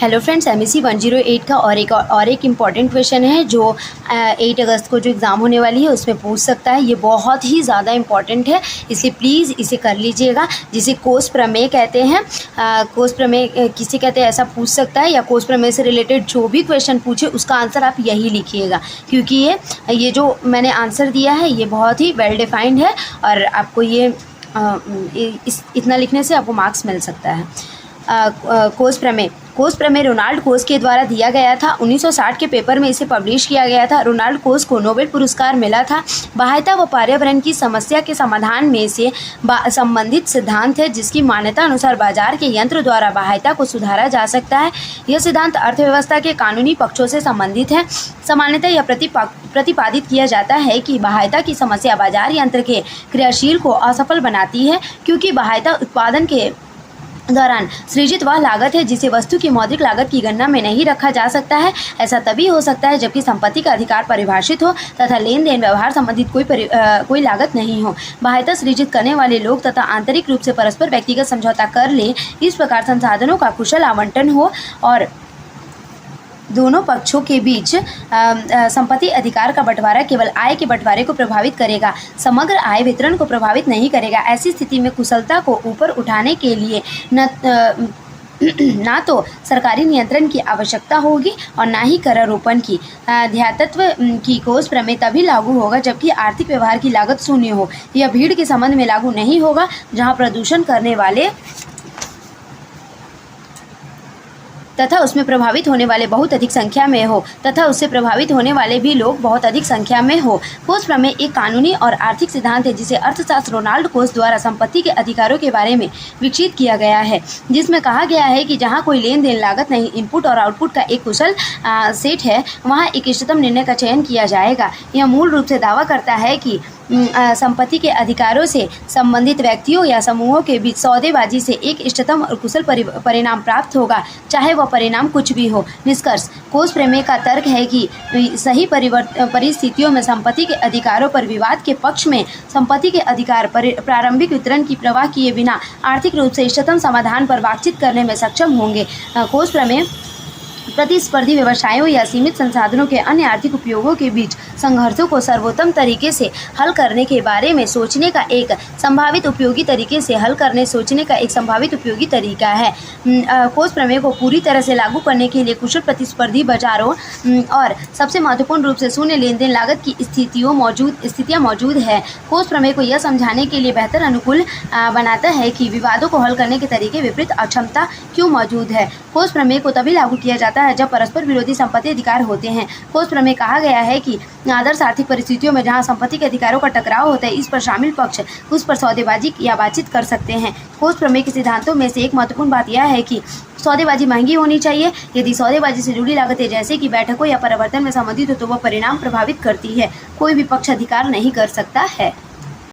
Hello friends, MSc 108 का और एक इम्पॉर्टेंट क्वेश्चन है जो 8 अगस्त को जो एग्ज़ाम होने वाली है उसमें पूछ सकता है। ये बहुत ही ज़्यादा इम्पॉर्टेंट है, इसलिए प्लीज़ इसे कर लीजिएगा। जिसे कोस प्रमेय कहते हैं, कोस प्रमेय किसे कहते हैं ऐसा पूछ सकता है, या कोस प्रमेय से रिलेटेड जो भी क्वेश्चन पूछे उसका आंसर आप यही लिखिएगा, क्योंकि ये जो मैंने आंसर दिया है ये बहुत ही वेल डिफाइंड है और आपको ये इतना लिखने से आपको मार्क्स मिल सकता है। कोस प्रमेय रोनाल्ड कोस के द्वारा दिया गया था। 1960 के पेपर में इसे पब्लिश किया गया था। रोनाल्ड कोस को नोबेल पुरस्कार मिला था। बाह्यता व पर्यावरण की समस्या के समाधान में से संबंधित सिद्धांत है, जिसकी मान्यता अनुसार बाजार के यंत्र द्वारा बाह्यता को सुधारा जा सकता है। यह सिद्धांत अर्थव्यवस्था के कानूनी पक्षों से संबंधित है। सामान्यतः यह प्रतिपादित किया जाता है कि बाह्यता की समस्या बाजार यंत्र के क्रियाशील को असफल बनाती है, क्योंकि बाह्यता उत्पादन के दौरान सृजित वह लागत है जिसे वस्तु की मौद्रिक लागत की गणना में नहीं रखा जा सकता है। ऐसा तभी हो सकता है जबकि संपत्ति का अधिकार परिभाषित हो तथा लेन देन व्यवहार संबंधित कोई लागत नहीं हो। बाह्यता सृजित करने वाले लोग तथा आंतरिक रूप से परस्पर व्यक्तिगत समझौता कर ले। इस प्रकार संसाधनों का कुशल आवंटन हो और दोनों पक्षों के बीच संपत्ति अधिकार का बंटवारा केवल आय के बंटवारे को प्रभावित करेगा, समग्र आय वितरण को प्रभावित नहीं करेगा। ऐसी स्थिति में कुशलता को ऊपर उठाने के लिए ना तो सरकारी नियंत्रण की आवश्यकता होगी और ना ही करारोपण की। ध्यातत्व की कोस प्रमेय तभी लागू होगा जबकि आर्थिक व्यवहार की लागत शून्य हो। यह भीड़ के संबंध में लागू नहीं होगा जहाँ प्रदूषण करने वाले तथा उसमें प्रभावित होने वाले बहुत अधिक संख्या में हो तथा उससे प्रभावित होने वाले भी लोग बहुत अधिक संख्या में हो। कोस प्रमेय एक कानूनी और आर्थिक सिद्धांत है जिसे अर्थशास्त्री रोनाल्ड कोस द्वारा संपत्ति के अधिकारों के बारे में विकसित किया गया है, जिसमें कहा गया है कि जहां कोई लेन देन लागत नहीं, इनपुट और आउटपुट का एक कुशल सेट है, वहां एक इष्टतम निर्णय का चयन किया जाएगा। यह मूल रूप से दावा करता है कि संपत्ति के अधिकारों से संबंधित व्यक्तियों या समूहों के बीच सौदेबाजी से एक इष्टतम और कुशल परिणाम प्राप्त होगा, चाहे वह परिणाम कुछ भी हो। निष्कर्ष, कोस प्रमेय का तर्क है कि सही परिस्थितियों में संपत्ति के अधिकारों पर विवाद के पक्ष में संपत्ति के अधिकार प्रारंभिक वितरण की परवाह किए बिना आर्थिक रूप से इष्टतम समाधान पर बातचीत करने में सक्षम होंगे। कोस प्रमेय प्रतिस्पर्धी व्यवसायों या सीमित संसाधनों के अन्य आर्थिक उपयोगों के बीच संघर्षों को सर्वोत्तम तरीके से हल करने के बारे में सोचने का एक संभावित उपयोगी तरीका है। कोस प्रमेय को पूरी तरह से लागू करने के लिए कुशल प्रतिस्पर्धी बाजारों और सबसे महत्वपूर्ण रूप से शून्य लेन देन लागत की स्थितियाँ मौजूद है। कोस प्रमेय को यह समझाने के लिए बेहतर अनुकूल बनाता है कि विवादों को हल करने के तरीके विपरीत अक्षमता क्यों मौजूद है। कोस प्रमेय को तभी लागू किया जाता है जब परस्पर विरोधी संपत्ति अधिकार होते हैं। कोस प्रमेय कहा गया है कि आदर्श आर्थिक परिस्थितियों में जहां संपत्ति के अधिकारों का टकराव होता है, इस पर शामिल पक्ष उस पर सौदेबाजी या बातचीत कर सकते हैं। कोस प्रमेय के सिद्धांतों में से एक महत्वपूर्ण बात यह है कि सौदेबाजी महंगी होनी चाहिए। यदि सौदेबाजी से जुड़ी लागतें जैसे कि बैठकों या परिवर्तन में संबंधित हो तो वह परिणाम प्रभावित करती है। कोई भी पक्ष अधिकार नहीं कर सकता है।